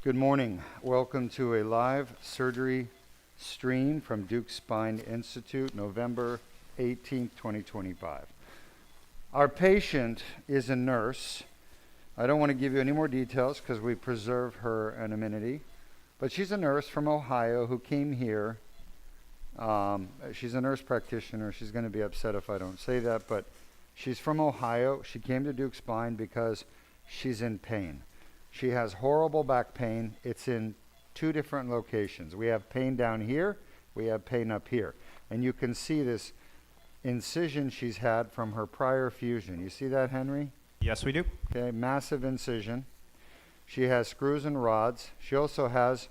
Good morning. Welcome to a live surgery stream from Deuk Spine Institute, November 18th, 2025. Our patient is a nurse. I don't want to give you any more details because we preserve her anonymity, but she's a nurse from Ohio who came here. She's a nurse practitioner. She's going to be upset if I don't say that, but she's from Ohio. She came to Deuk Spine because she's in pain. She has horrible back pain. It's in two different locations. We have pain down here. We have pain up here. And you can see this incision she's had from her prior fusion. You see that, Henry? Yes, we do. Okay, massive incision. She has screws and rods. She also has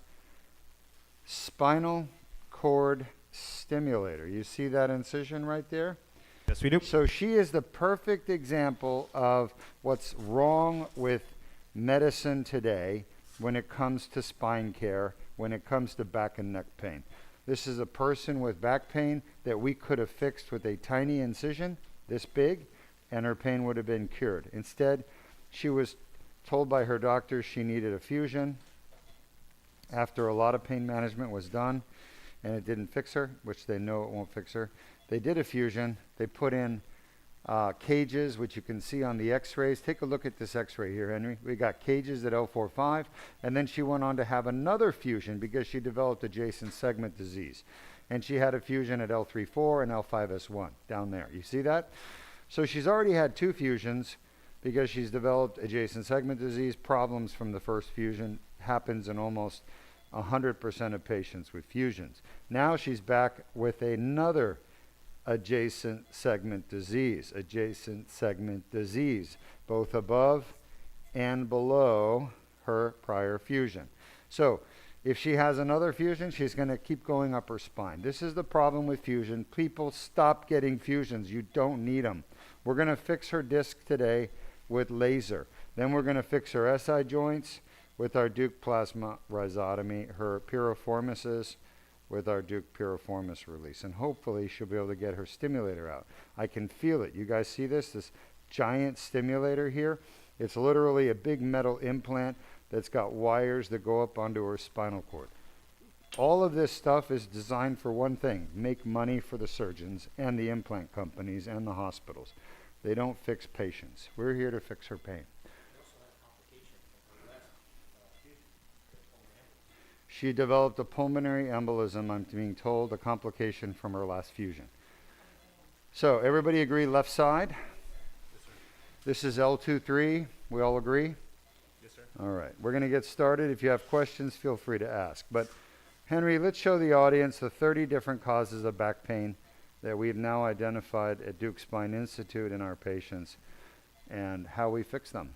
spinal cord stimulator. You see that incision right there? Yes, we do. So she is the perfect example of what's wrong with medicine today when it comes to spine care, when it comes to back and neck pain. This is a person with back pain that we could have fixed with a tiny incision this big, and her pain would have been cured. Instead, she was told by her doctor she needed a fusion. After a lot of pain management was done and it didn't fix her, which they know it won't fix her, they did a fusion. They put in cages, which you can see on the x-rays. Take a look at this x-ray here, Henry. We got cages at L4-5, and then she went on to have another fusion because she developed adjacent segment disease. And she had a fusion at L3-4 and L5-S1 down there. You see that? So she's already had two fusions because she's developed adjacent segment disease. Problems from the first fusion happens in almost 100% of patients with fusions. Now she's back with another adjacent segment disease, both above and below her prior fusion. So if she has another fusion, she's going to keep going up her spine. This is the problem with fusion. People stop getting fusions. You don't need them. We're going to fix her disc today with laser. Then we're going to fix her SI joints with our Deuk plasma rhizotomy, her piriformises with our Deuk piriformis release, and hopefully she'll be able to get her stimulator out. I can feel it. You guys see this giant stimulator here? It's literally a big metal implant that's got wires that go up onto her spinal cord. All of this stuff is designed for one thing: make money for the surgeons and the implant companies and the hospitals. They don't fix patients. We're here to fix her pain. She developed a pulmonary embolism, I'm being told, a complication from her last fusion. So everybody agree left side? Yes, sir. This is L2-3. We all agree? Yes, sir. All right. We're going to get started. If you have questions, feel free to ask. But Henry, let's show the audience the 30 different causes of back pain that we've now identified at Deuk Spine Institute in our patients and how we fix them.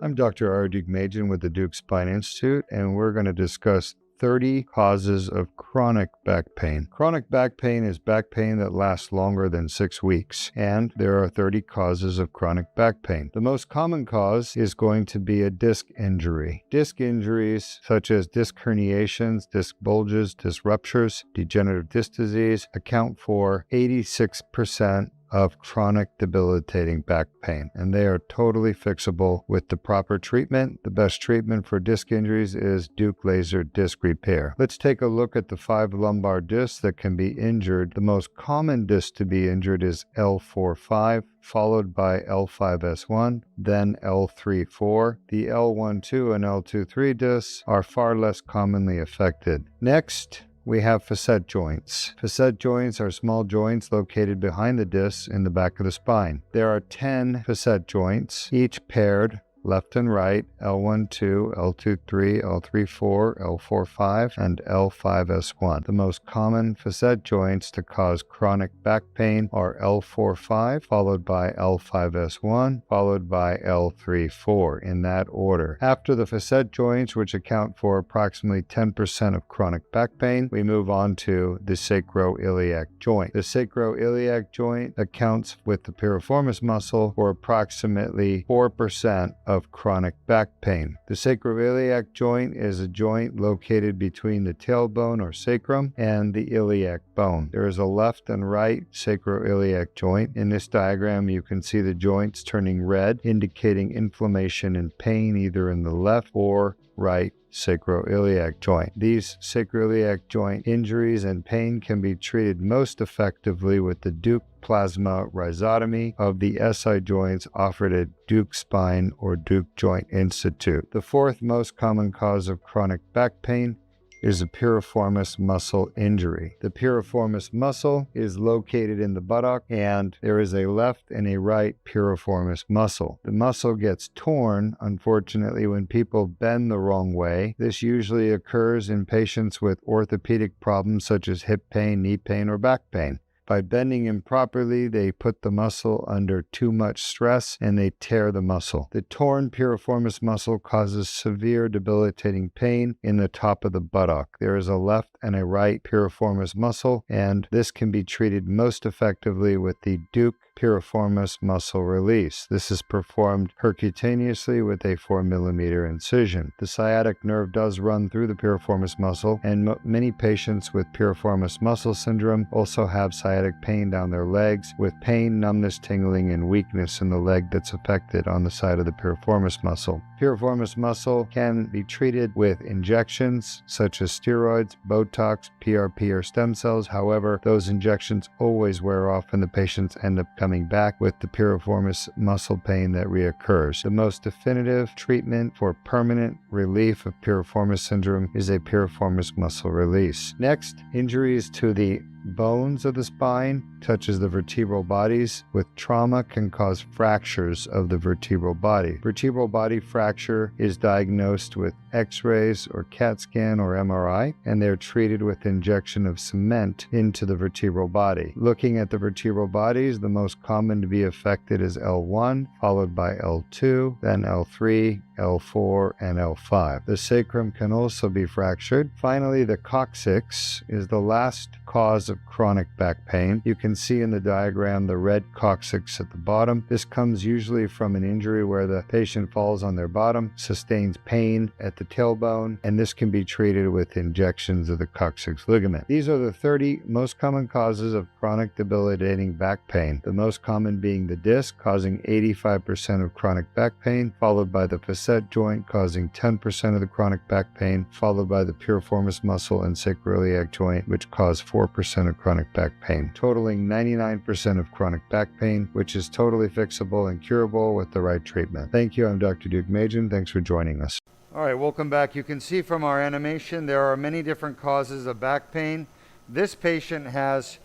I'm Dr. R. Deuk with the Deuk Spine Institute, and we're going to discuss 30 causes of chronic back pain. Chronic back pain is back pain that lasts longer than 6 weeks, and there are 30 causes of chronic back pain. The most common cause is going to be a disc injury. Disc injuries such as disc herniations, disc bulges, disc ruptures, degenerative disc disease account for 86% of chronic debilitating back pain, and they are totally fixable with the proper treatment. The best treatment for disc injuries is Deuk laser disc repair. Let's take a look at the 5 lumbar discs that can be injured. The most common disc to be injured is L4-5, followed by L5-S1, then L3-4. The L1-2 and L2-3 discs are far less commonly affected. Next, we have facet joints. Facet joints are small joints located behind the discs in the back of the spine. There are 10 facet joints, each paired left and right, L1-2, L2-3, L3-4, L4-5, and L5-S1. The most common facet joints to cause chronic back pain are L4-5, followed by L5-S1, followed by L3-4, in that order. After the facet joints, which account for approximately 10% of chronic back pain, we move on to the sacroiliac joint. The sacroiliac joint accounts with the piriformis muscle for approximately 4% of chronic back pain. The sacroiliac joint is a joint located between the tailbone or sacrum and the iliac bone. There is a left and right sacroiliac joint. In this diagram, you can see the joints turning red, indicating inflammation and pain either in the left or right sacroiliac joint. These sacroiliac joint injuries and pain can be treated most effectively with the Deuk plasma rhizotomy of the SI joints offered at Deuk Spine or Deuk Joint Institute. The fourth most common cause of chronic back pain is a piriformis muscle injury. The piriformis muscle is located in the buttock, and there is a left and a right piriformis muscle. The muscle gets torn, unfortunately, when people bend the wrong way. This usually occurs in patients with orthopedic problems such as hip pain, knee pain, or back pain. By bending improperly, they put the muscle under too much stress and they tear the muscle. The torn piriformis muscle causes severe debilitating pain in the top of the buttock. There is a left and a right piriformis muscle, and this can be treated most effectively with the Deuk piriformis muscle release. This is performed percutaneously with a 4mm incision. The sciatic nerve does run through the piriformis muscle, and many patients with piriformis muscle syndrome also have sciatic pain down their legs, with pain, numbness, tingling, and weakness in the leg that's affected on the side of the piriformis muscle. Piriformis muscle can be treated with injections such as steroids, Botox, PRP, or stem cells. However, those injections always wear off and the patients end up coming back with the piriformis muscle pain that reoccurs. The most definitive treatment for permanent relief of piriformis syndrome is a piriformis muscle release. Next, injuries to the bones of the spine, such as the vertebral bodies, with trauma can cause fractures of the vertebral body. Vertebral body fracture is diagnosed with X-rays or CAT scan or MRI, and they're treated with injection of cement into the vertebral body. Looking at the vertebral bodies, the most common to be affected is L1, followed by L2, then L3, L4, and L5. The sacrum can also be fractured. Finally, the coccyx is the last cause of chronic back pain. You can see in the diagram the red coccyx at the bottom. This comes usually from an injury where the patient falls on their bottom, sustains pain at the tailbone, and this can be treated with injections of the coccyx ligament. These are the 30 most common causes of chronic debilitating back pain, the most common being the disc, causing 85% of chronic back pain, followed by the facet joint, causing 10% of the chronic back pain, followed by the piriformis muscle and sacroiliac joint, which cause 4% of chronic back pain, totaling 99% of chronic back pain, which is totally fixable and curable with the right treatment. Thank you. I'm Dr. Deuk Majin. Thanks for joining us. All right, welcome back. You can see from our animation there are many different causes of back pain. This patient has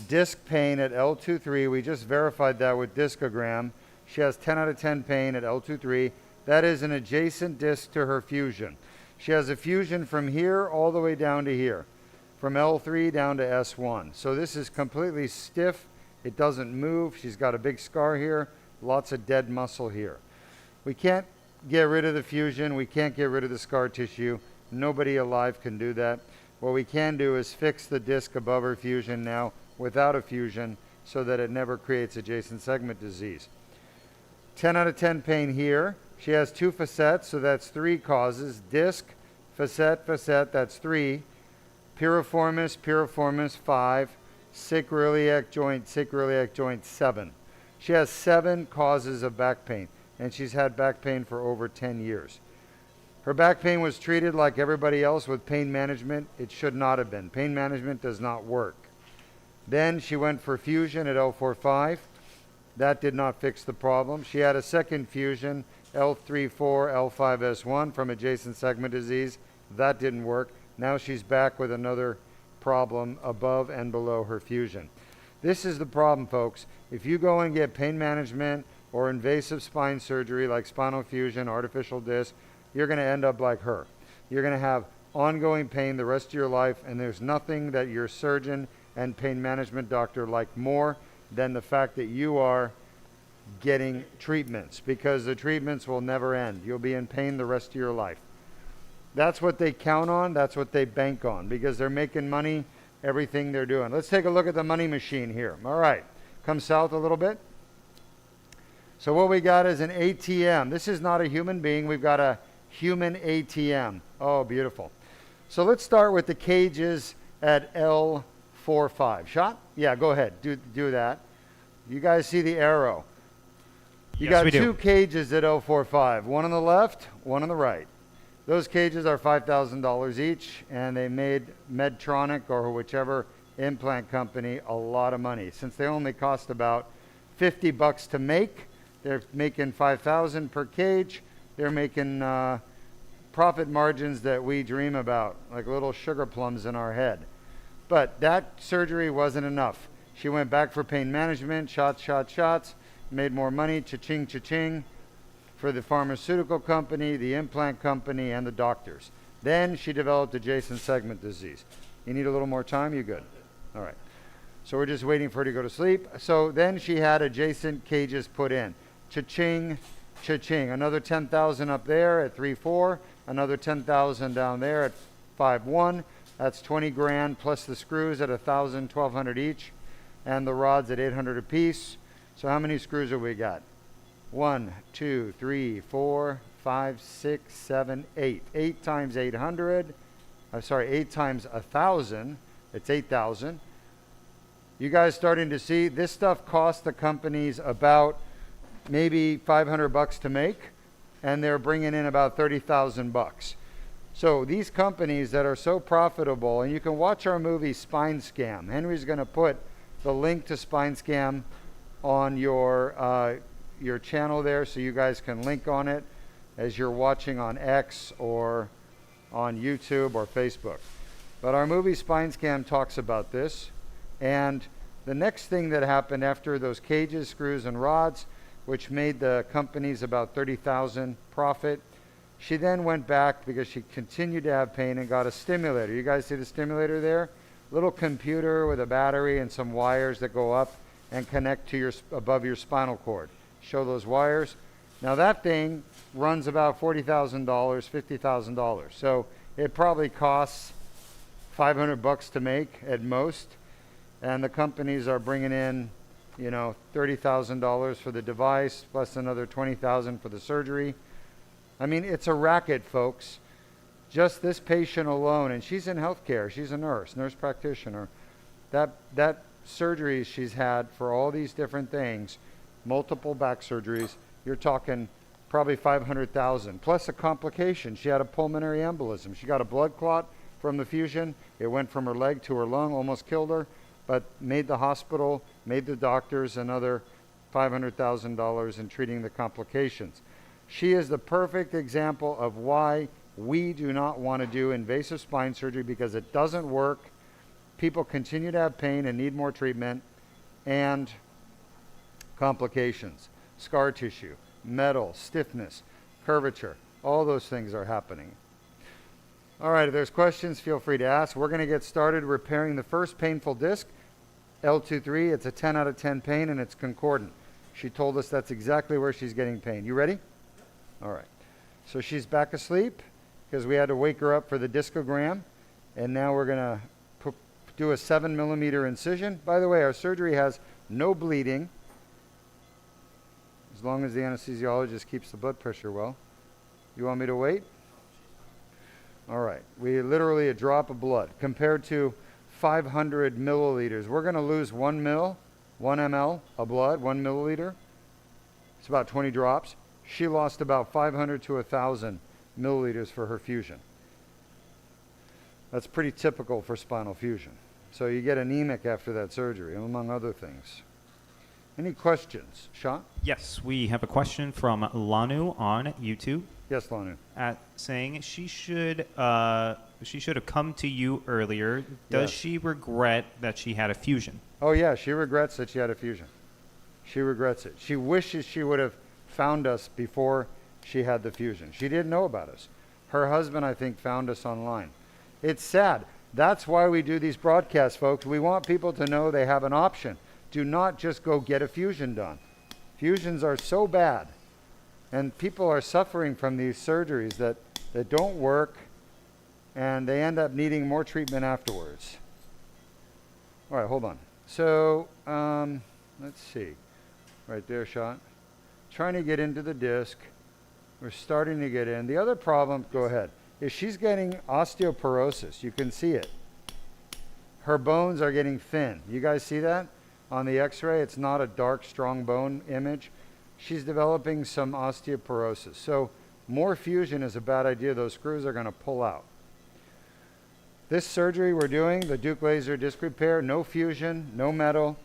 disc pain at L2-3. We just verified that with discogram. She has 10 out of 10 pain at L2-3. That is an adjacent disc to her fusion. She has a fusion from here all the way down to here, from L3 down to S1. So this is completely stiff. It doesn't move. She's got a big scar here, lots of dead muscle here. We can't get rid of the fusion. We can't get rid of the scar tissue. Nobody alive can do that. What we can do is fix the disc above her fusion now without a fusion so that it never creates adjacent segment disease. 10 out of 10 pain here. She has 2 facets, so that's 3 causes. Disc, facet, facet, that's 3. Piriformis, piriformis, 5. Sacroiliac joint, 7. She has 7 causes of back pain, and she's had back pain for over 10 years. Her back pain was treated like everybody else with pain management. It should not have been. Pain management does not work. Then she went for fusion at L4-5. That did not fix the problem. She had a second fusion, L3-4, L5-S1 from adjacent segment disease. That didn't work. Now she's back with another problem above and below her fusion. This is the problem, folks. If you go and get pain management or invasive spine surgery like spinal fusion, artificial disc, you're going to end up like her. You're going to have ongoing pain the rest of your life, and there's nothing that your surgeon and pain management doctor like more than the fact that you are getting treatments, because the treatments will never end. You'll be in pain the rest of your life. That's what they count on. That's what they bank on, because they're making money everything they're doing. Let's take a look at the money machine here. All right, come south a little bit. So what we got is an ATM. This is not a human being. We've got a human ATM. Oh, beautiful. So let's start with the cages at L4-5. Shot? Yeah, go ahead. Do that. You guys see the arrow. You got two cages at L4-5. One on the left, one on the right. Those cages are $5,000 each, and they made Medtronic or whichever implant company a lot of money. Since they only cost about $50 to make, they're making $5,000 per cage. They're making profit margins that we dream about, like little sugar plums in our head. But that surgery wasn't enough. She went back for pain management, shots, made more money, cha-ching, cha-ching, for the pharmaceutical company, the implant company, and the doctors. Then she developed adjacent segment disease. You need a little more time? You good? All right. So we're just waiting for her to go to sleep. So then she had adjacent cages put in. Cha-ching, cha-ching. Another 10,000 up there at 3.4. Another 10,000 down there at 5.1. That's 20 grand plus the screws at 1,000, 1,200 each, and the rods at 800 apiece. So how many screws have we got? 1, 2, 3, 4, 5, 6, 7, 8. 8 times 800. 8 times 1,000. It's 8,000. You guys starting to see this stuff costs the companies about maybe $500 to make, and they're bringing in about $30,000. So these companies that are so profitable, and you can watch our movie Spine Scam. Henry's going to put the link to Spine Scam on your channel there, so you guys can link on it as you're watching on X or on YouTube or Facebook. But our movie Spine Scam talks about this. And the next thing that happened after those cages, screws, and rods, which made the companies about $30,000 profit, she then went back because she continued to have pain and got a stimulator. You guys see the stimulator there? Little computer with a battery and some wires that go up and connect to above your spinal cord. Show those wires. Now that thing runs about $40,000, $50,000. So it probably costs $500 to make at most. And the companies are bringing in, $30,000 for the device, plus another $20,000 for the surgery. I mean, it's a racket, folks. Just this patient alone, and she's in healthcare. She's a nurse practitioner. That surgeries she's had for all these different things, multiple back surgeries, you're talking probably $500,000 plus a complication. She had a pulmonary embolism. She got a blood clot from the fusion. It went from her leg to her lung, almost killed her, but made the hospital, made the doctors another $500,000 in treating the complications. She is the perfect example of why we do not want to do invasive spine surgery, because it doesn't work. People continue to have pain and need more treatment, and complications, scar tissue, metal, stiffness, curvature, all those things are happening. All right, if there's questions, feel free to ask. We're going to get started repairing the first painful disc, L2-3. It's a 10 out of 10 pain, and it's concordant. She told us that's exactly where she's getting pain. You ready? All right. So she's back asleep because we had to wake her up for the discogram, and now we're going to do a 7mm incision. By the way, our surgery has no bleeding, as long as the anesthesiologist keeps the blood pressure well. You want me to wait? All right. We literally a drop of blood compared to 500 milliliters. We're going to lose 1 ml of blood, 1 milliliter. It's about 20 drops. She lost about 500 to 1,000 milliliters for her fusion. That's pretty typical for spinal fusion. So you get anemic after that surgery, among other things. Any questions? Sean? Yes, we have a question from Lanu on YouTube. Yes, Lanu. Saying she should have come to you earlier. Does she regret that she had a fusion? Oh yeah, she regrets that she had a fusion. She regrets it. She wishes she would have found us before she had the fusion. She didn't know about us. Her husband, I think, found us online. It's sad. That's why we do these broadcasts, folks. We want people to know they have an option. Do not just go get a fusion done. Fusions are so bad. And people are suffering from these surgeries that don't work, and they end up needing more treatment afterwards. All right, hold on. So, let's see. Right there, shot. trying to get into the disc. We're starting to get in. The other problem, go ahead, is she's getting osteoporosis. You can see it. Her bones are getting thin. You guys see that on the x-ray? It's not a dark, strong bone image. She's developing some osteoporosis. So more fusion is a bad idea. Those screws are going to pull out. This surgery we're doing, the Deuk laser disc repair, no fusion, no metal,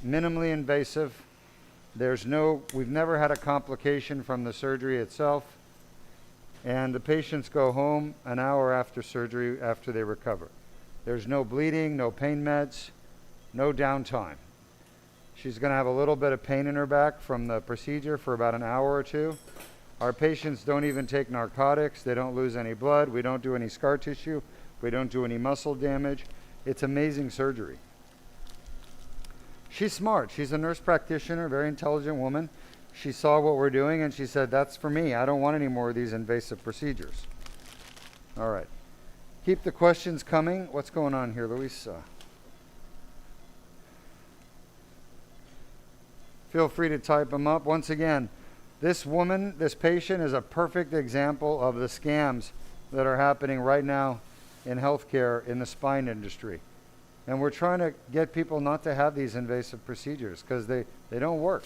minimally invasive. We've never had a complication from the surgery itself. And the patients go home an hour after surgery after they recover. There's no bleeding, no pain meds, no downtime. She's going to have a little bit of pain in her back from the procedure for about an hour or two. Our patients don't even take narcotics. They don't lose any blood. We don't do any scar tissue. We don't do any muscle damage. It's amazing surgery. She's smart. She's a nurse practitioner, very intelligent woman. She saw what we're doing and she said, that's for me. I don't want any more of these invasive procedures. All right. Keep the questions coming. What's going on here, Luis? Feel free to type them up. Once again, this woman, this patient is a perfect example of the scams that are happening right now in healthcare in the spine industry. And we're trying to get people not to have these invasive procedures because they don't work.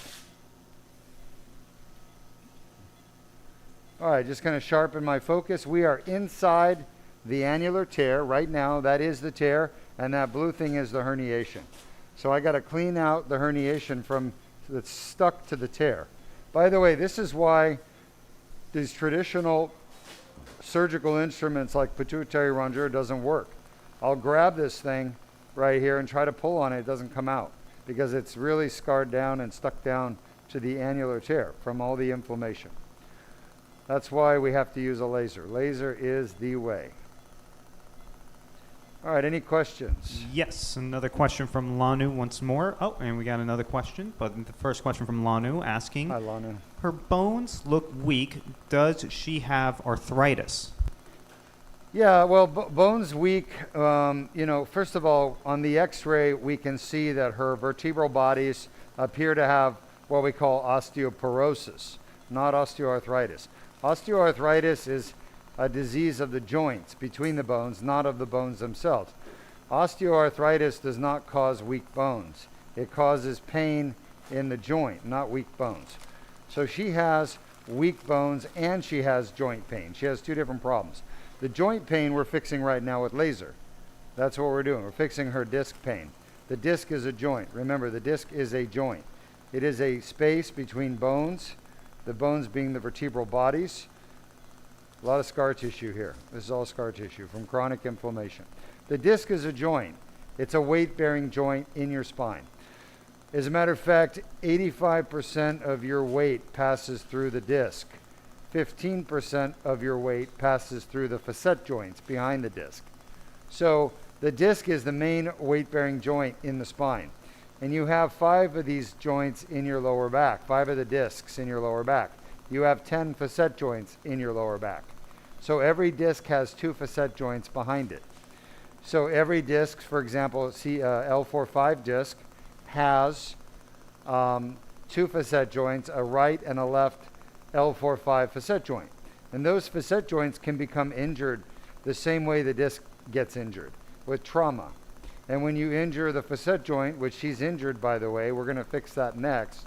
All right, just going to sharpen my focus. We are inside the annular tear right now. That is the tear, and that blue thing is the herniation. So I got to clean out the herniation that's stuck to the tear. By the way, this is why these traditional surgical instruments like pituitary rongeur doesn't work. I'll grab this thing right here and try to pull on it. It doesn't come out because it's really scarred down and stuck down to the annular tear from all the inflammation. That's why we have to use a laser. Laser is the way. All right, any questions? Yes, another question from Lanu once more. Oh, and we got another question, but the first question from Lanu asking, Hi, Lanu. her bones look weak. Does she have arthritis? Yeah, well, bones weak, first of all, on the x-ray, we can see that her vertebral bodies appear to have what we call osteoporosis, not osteoarthritis. Osteoarthritis is a disease of the joints between the bones, not of the bones themselves. Osteoarthritis does not cause weak bones. It causes pain in the joint, not weak bones. So she has weak bones and she has joint pain. She has two different problems. The joint pain we're fixing right now with laser. That's what we're doing. We're fixing her disc pain. The disc is a joint. Remember, the disc is a joint. It is a space between bones, the bones being the vertebral bodies. A lot of scar tissue here. This is all scar tissue from chronic inflammation. The disc is a joint. It's a weight-bearing joint in your spine. As a matter of fact, 85% of your weight passes through the disc. 15% of your weight passes through the facet joints behind the disc. So the disc is the main weight-bearing joint in the spine. And you have 5 of these joints in your lower back, 5 of the discs in your lower back. You have 10 facet joints in your lower back. So every disc has 2 facet joints behind it. So every disc, for example, L4-5 disc has 2 facet joints, a right and a left L4-5 facet joint. And those facet joints can become injured the same way the disc gets injured, with trauma. And when you injure the facet joint, which she's injured, by the way, we're going to fix that next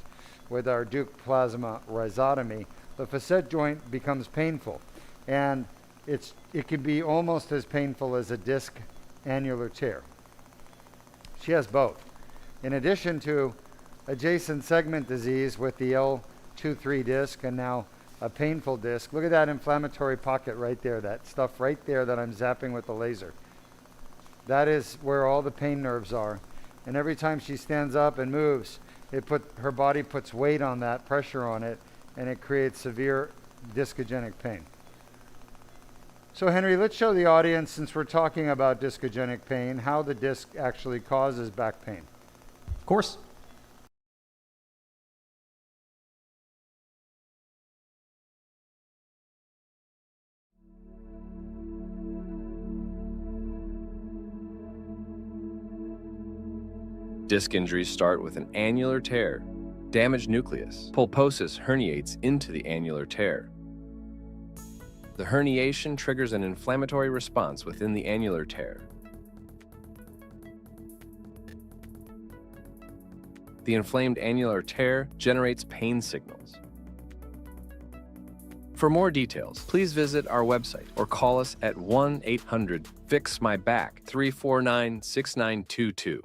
with our Deuk plasma rhizotomy, the facet joint becomes painful. And it can be almost as painful as a disc annular tear. She has both. In addition to adjacent segment disease with the L2-3 disc and now a painful disc. Look at that inflammatory pocket right there, that stuff right there that I'm zapping with the laser. That is where all the pain nerves are. And every time she stands up and moves, her body puts weight on that, pressure on it, and it creates severe discogenic pain. So Henry, let's show the audience, since we're talking about discogenic pain, how the disc actually causes back pain. Of course. Disc injuries start with an annular tear Damaged nucleus. Pulposis herniates into the annular tear. The herniation triggers an inflammatory response within the annular tear. The inflamed annular tear generates pain signals. For more details, please visit our website or call us at 1-800-FIX-MY-BACK 349-6922.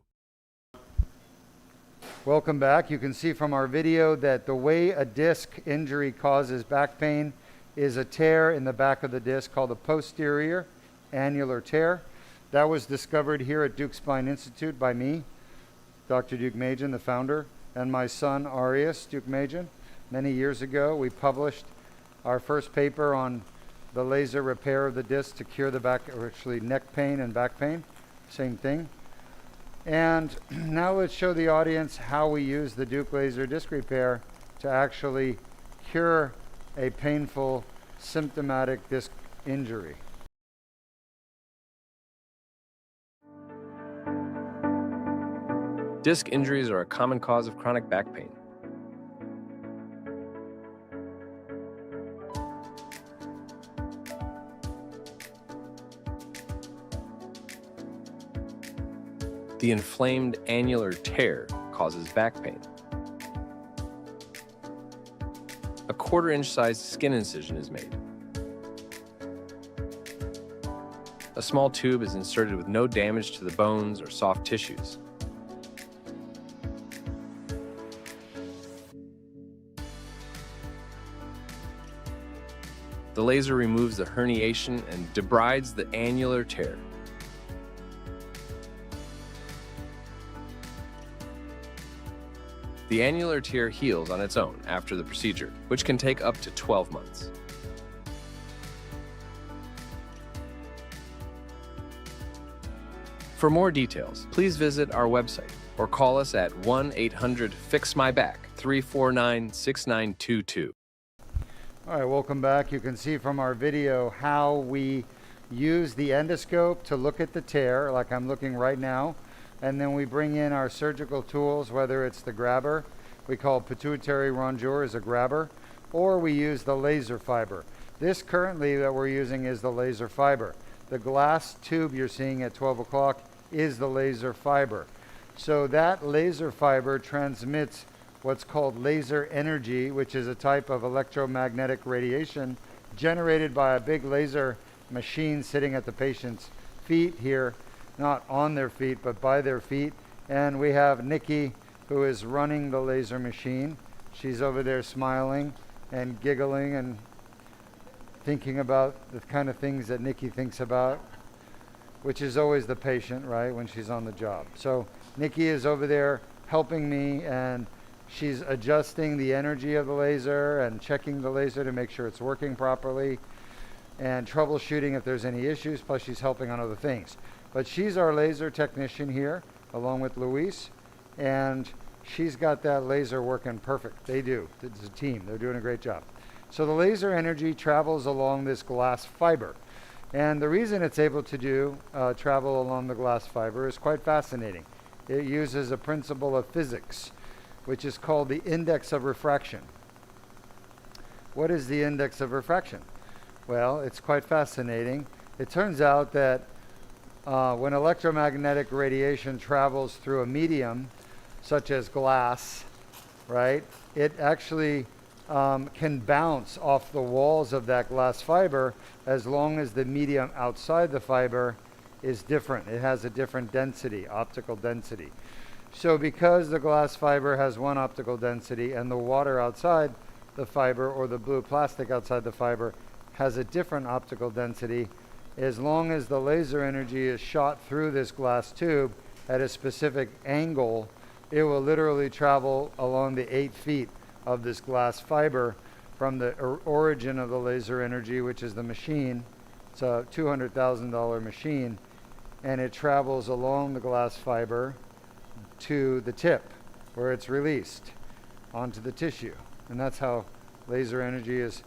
Welcome back. You can see from our video that the way a disc injury causes back pain is a tear in the back of the disc called a posterior annular tear. That was discovered here at Deuk Spine Institute by me, Dr. Deuk Majan, the founder, and my son Arius Deuk Majan. Many years ago, we published our first paper on the laser repair of the disc to cure the back, or actually neck pain and back pain, same thing. And now let's show the audience how we use the Deuk laser disc repair to actually cure a painful symptomatic disc injury. Disc injuries are a common cause of chronic back pain. The inflamed annular tear causes back pain. A 1/4-inch sized skin incision is made. A small tube is inserted with no damage to the bones or soft tissues. The laser removes the herniation and debrides the annular tear. The annular tear heals on its own after the procedure, which can take up to 12 months. For more details, please visit our website or call us at 1-800-FIX-MY-BACK 349-6922. All right, welcome back. You can see from our video how we use the endoscope to look at the tear, like I'm looking right now, and then we bring in our surgical tools, whether it's the grabber, we call pituitary rongeur as a grabber, or we use the laser fiber. This currently that we're using is the laser fiber. The glass tube you're seeing at 12 o'clock is the laser fiber. So that laser fiber transmits what's called laser energy, which is a type of electromagnetic radiation generated by a big laser machine sitting at the patient's feet here, not on their feet, but by their feet. And we have Nikki, who is running the laser machine. She's over there smiling and giggling and thinking about the kind of things that Nikki thinks about, which is always the patient, right, when she's on the job. So Nikki is over there helping me, and she's adjusting the energy of the laser and checking the laser to make sure it's working properly and troubleshooting if there's any issues, plus she's helping on other things. But she's our laser technician here, along with Luis, and she's got that laser working perfect. They do. It's a team. They're doing a great job. So the laser energy travels along this glass fiber. And the reason it's able to travel along the glass fiber is quite fascinating. It uses a principle of physics, which is called the index of refraction. What is the index of refraction? Well, it's quite fascinating. It turns out that when electromagnetic radiation travels through a medium, such as glass, right, it actually can bounce off the walls of that glass fiber as long as the medium outside the fiber is different. It has a different density, optical density. So because the glass fiber has one optical density and the water outside the fiber, or the blue plastic outside the fiber, has a different optical density, as long as the laser energy is shot through this glass tube at a specific angle, it will literally travel along the 8 feet of this glass fiber from the origin of the laser energy, which is the machine. It's a $200,000 machine, and it travels along the glass fiber to the tip where it's released onto the tissue. And that's how laser energy is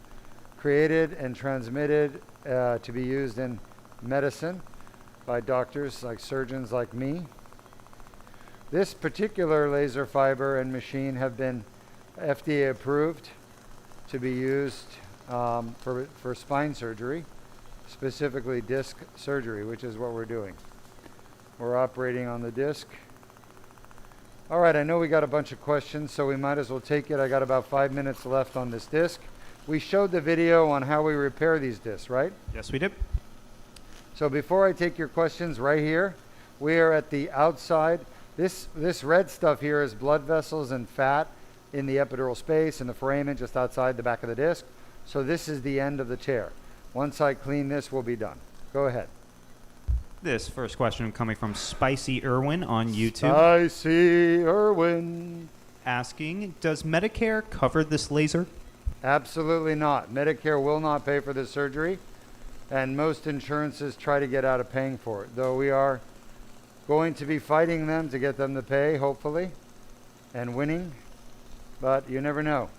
created and transmitted to be used in medicine by doctors, like surgeons like me. This particular laser fiber and machine have been FDA approved to be used for spine surgery, specifically disc surgery, which is what we're doing. We're operating on the disc. All right, I know we got a bunch of questions, so we might as well take it. I got about 5 minutes left on this disc. We showed the video on how we repair these discs, right? Yes, we did. So before I take your questions, right here, we are at the outside. This red stuff here is blood vessels and fat in the epidural space in the foramen just outside the back of the disc. So this is the end of the tear. Once I clean this, we'll be done. Go ahead. This first question coming from Spicy Irwin on YouTube. Spicy Irwin. Asking, does Medicare cover this laser? Absolutely not. Medicare will not pay for this surgery, and most insurances try to get out of paying for it, though we are going to be fighting them to get them to pay, hopefully, and winning, but you never know.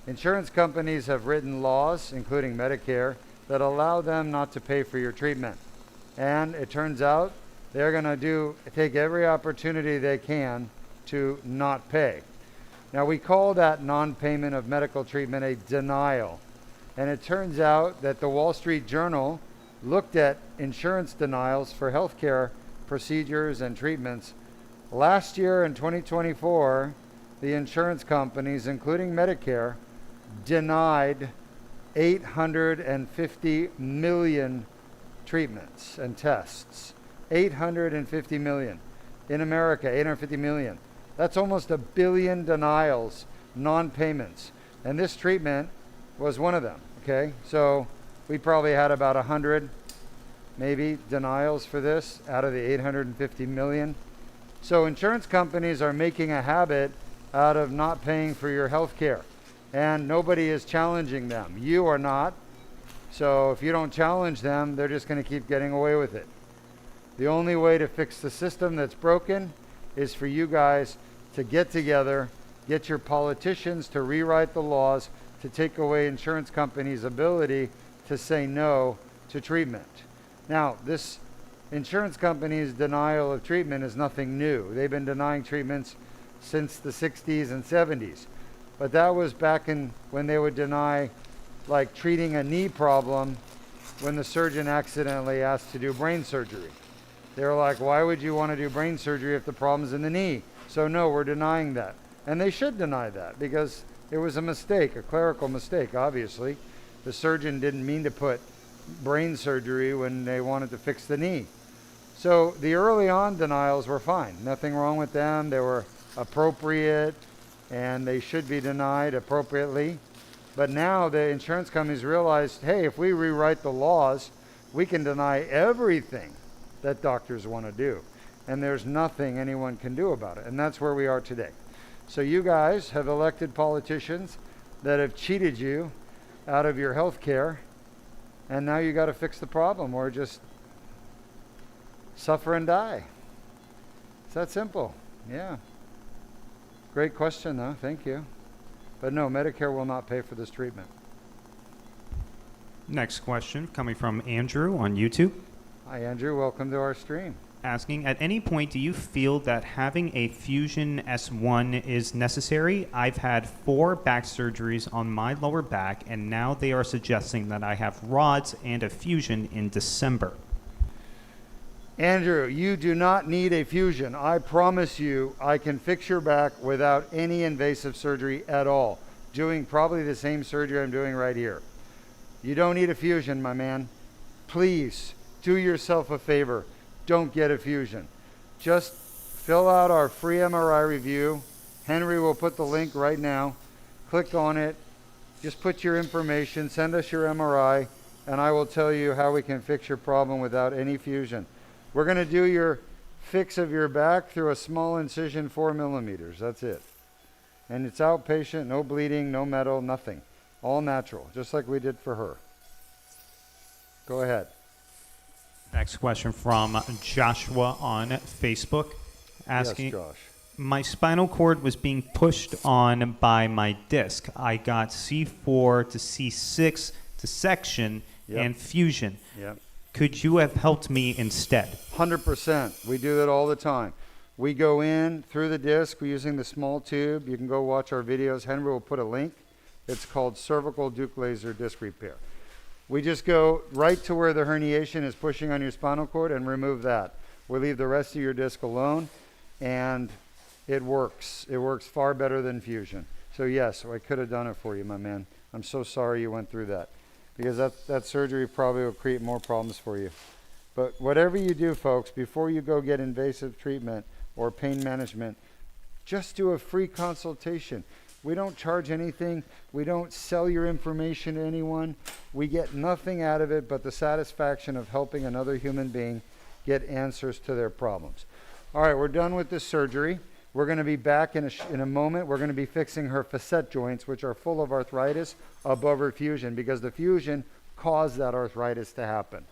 Insurance companies have written laws, including Medicare, that allow them not to pay for your treatment. And it turns out they're going to take every opportunity they can to not pay. Now, we call that non-payment of medical treatment a denial. And it turns out that the Wall Street Journal looked at insurance denials for healthcare procedures and treatments. Last year in 2024, the insurance companies, including Medicare, denied 850 million treatments and tests. 850 million. In America, 850 million. That's almost 1 billion denials, non-payments. And this treatment was one of them, okay? So we probably had about 100, maybe, denials for this out of the 850 million. So insurance companies are making a habit out of not paying for your health care. And nobody is challenging them. You are not. So if you don't challenge them, they're just going to keep getting away with it. The only way to fix the system that's broken is for you guys to get together, get your politicians to rewrite the laws to take away insurance companies' ability to say no to treatment. Now, this insurance company's denial of treatment is nothing new. They've been denying treatments since the 60s and 70s. But that was back when they would deny, like, treating a knee problem when the surgeon accidentally asked to do brain surgery. They were like, why would you want to do brain surgery if the problem's in the knee? So no, we're denying that. And they should deny that because it was a mistake, a clerical mistake, obviously. The surgeon didn't mean to put brain surgery when they wanted to fix the knee. So the early on denials were fine. Nothing wrong with them. They were appropriate and they should be denied appropriately. But now the insurance companies realized, hey, if we rewrite the laws, we can deny everything that doctors want to do. And there's nothing anyone can do about it. And that's where we are today. So you guys have elected politicians that have cheated you out of your health care. And now you got to fix the problem or just suffer and die. It's that simple. Yeah. Great question, though. Thank you. But no, Medicare will not pay for this treatment. Next question coming from Andrew on YouTube. Hi, Andrew. Welcome to our stream. Asking, at any point do you feel that having a Fusion S1 is necessary? I've had 4 back surgeries on my lower back, and now they are suggesting that I have rods and a Fusion in December. Andrew, you do not need a Fusion. I promise you I can fix your back without any invasive surgery at all, doing probably the same surgery I'm doing right here. You don't need a Fusion, my man. Please do yourself a favor. Don't get a Fusion. Just fill out our free MRI review. Henry will put the link right now. Click on it. Just put your information. Send us your MRI, and I will tell you how we can fix your problem without any Fusion. We're going to do your fix of your back through a small incision, 4 millimeters. That's it. And it's outpatient, no bleeding, no metal, nothing. All natural, just like we did for her. Go ahead. Next question from Joshua on Facebook. Asking, yes, Josh. My spinal cord was being pushed on by my disc. I got C4 to C6 dissection and fusion. Yep. Could you have helped me instead? 100%. We do that all the time. We go in through the disc. We're using the small tube. You can go watch our videos. Henry will put a link. It's called cervical Deuk laser disc repair. We just go right to where the herniation is pushing on your spinal cord and remove that. We leave the rest of your disc alone, and it works. It works far better than fusion. So yes, I could have done it for you, my man. I'm so sorry you went through that, because that surgery probably will create more problems for you. But whatever you do, folks, before you go get invasive treatment or pain management, just do a free consultation. We don't charge anything. We don't sell your information to anyone. We get nothing out of it but the satisfaction of helping another human being get answers to their problems. All right, we're done with this surgery. We're going to be back in a moment. We're going to be fixing her facet joints, which are full of arthritis above her fusion, because the fusion caused that arthritis to happen.